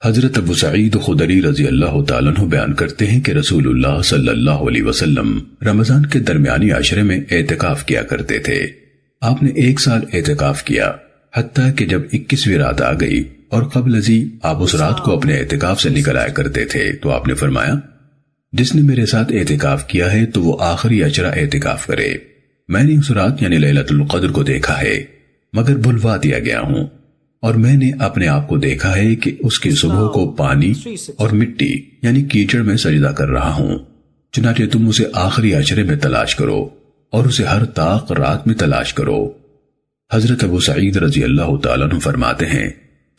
حضرت ابو سعید خدری رضی اللہ تعالیٰ عنہ بیان کرتے ہیں کہ رسول اللہ صلی اللہ علیہ وسلم رمضان کے درمیانی عشرے میں اعتکاف کیا کرتے تھے۔ آپ نے 1 سال اعتکاف کیا، حتیٰ کہ جب 21ویں رات آ گئی اور قبل ازیں آپ اس رات کو اپنے اعتکاف سے نکل آیا کرتے تھے تو آپ نے فرمایا، جس نے میرے ساتھ اعتکاف کیا ہے تو وہ آخری عشرہ اعتکاف کرے۔ میں نے اس رات یعنی لیلۃ القدر کو دیکھا ہے، مگر بھلوا دیا گیا ہوں، اور میں نے اپنے آپ کو دیکھا ہے کہ اس کی صبح کو پانی اور مٹی یعنی کیچڑ میں سجدہ کر رہا ہوں۔ چنانچہ تم اسے آخری عشرے میں تلاش کرو اور اسے ہر طاق رات میں تلاش کرو۔ حضرت ابو سعید رضی اللہ تعالیٰ عنہ فرماتے ہیں،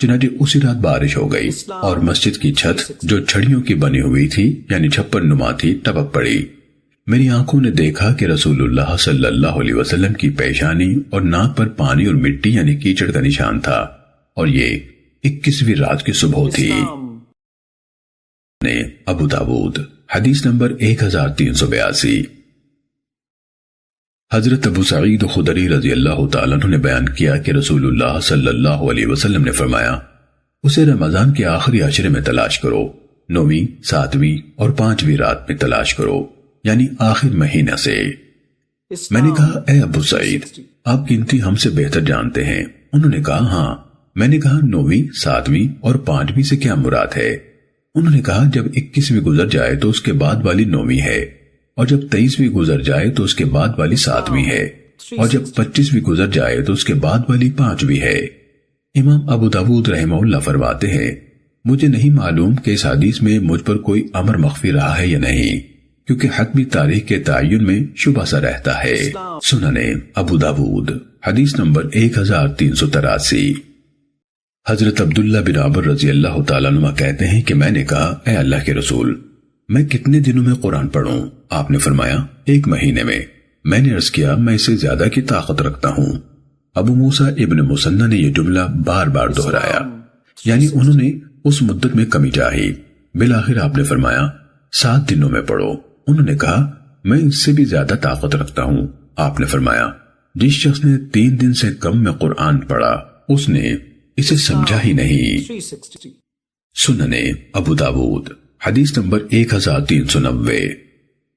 چنانچہ اسی رات بارش ہو گئی اور مسجد کی چھت جو چھڑیوں کی بنی ہوئی تھی یعنی چھپر نما تھی ٹپک پڑی۔ میری آنکھوں نے دیکھا کہ رسول اللہ صلی اللہ علیہ وسلم کی پیشانی اور ناک پر پانی اور مٹی یعنی کیچڑ کا نشان تھا، اور یہ 21ویں رات کی صبح تھی۔ ابو داود حدیث نمبر 1382۔ حضرت ابو سعید خدری رضی اللہ تعالیٰ عنہ نے بیان کیا کہ رسول اللہ صلی اللہ علیہ وسلم نے فرمایا، اسے رمضان کے آخری عشرے میں تلاش کرو، 9ویں، 7ویں اور 5ویں رات میں تلاش کرو، یعنی آخر مہینہ سے۔ میں نے کہا، اے ابو سعید، آپ گنتی ہم سے بہتر جانتے ہیں۔ انہوں نے کہا، ہاں۔ میں نے کہا، 9ویں، 7ویں اور 5ویں سے کیا مراد ہے؟ انہوں نے کہا، جب 21ویں گزر جائے تو اس کے بعد والی 9ویں ہے، اور جب 23ویں گزر جائے تو اس کے بعد والی 7ویں ہے، اور جب 25ویں گزر جائے تو اس کے بعد والی 5ویں ہے۔ امام ابو داود رحمہ اللہ فرماتے ہیں، مجھے نہیں معلوم کہ اس حدیث میں مجھ پر کوئی امر مخفی رہا ہے یا نہیں، کیونکہ حتمی تاریخ کے تعین میں شبہ سا رہتا ہے۔ سنن ابو داود حدیث نمبر 1383۔ حضرت عبداللہ بن عمر رضی اللہ تعالیٰ عنہ کہتے ہیں کہ میں نے کہا، اے اللہ کے رسول، میں کتنے دنوں میں قرآن پڑھوں؟ آپ نے فرمایا، 1 مہینے میں۔ میں نے عرض کیا، میں اس سے زیادہ کی طاقت رکھتا ہوں۔ ابو موسیٰ ابن مسنہ نے یہ جملہ بار بار دہرایا، یعنی انہوں نے اس مدت میں کمی چاہی۔ بالآخر آپ نے فرمایا، 7 دنوں میں پڑھو۔ انہوں نے کہا، میں اس سے بھی زیادہ طاقت رکھتا ہوں۔ آپ نے فرمایا، جس شخص نے 3 دن سے کم میں قرآن پڑھا اس نے اسے سمجھا ہی نہیں۔ سنن ابو داود حدیث نمبر 1390۔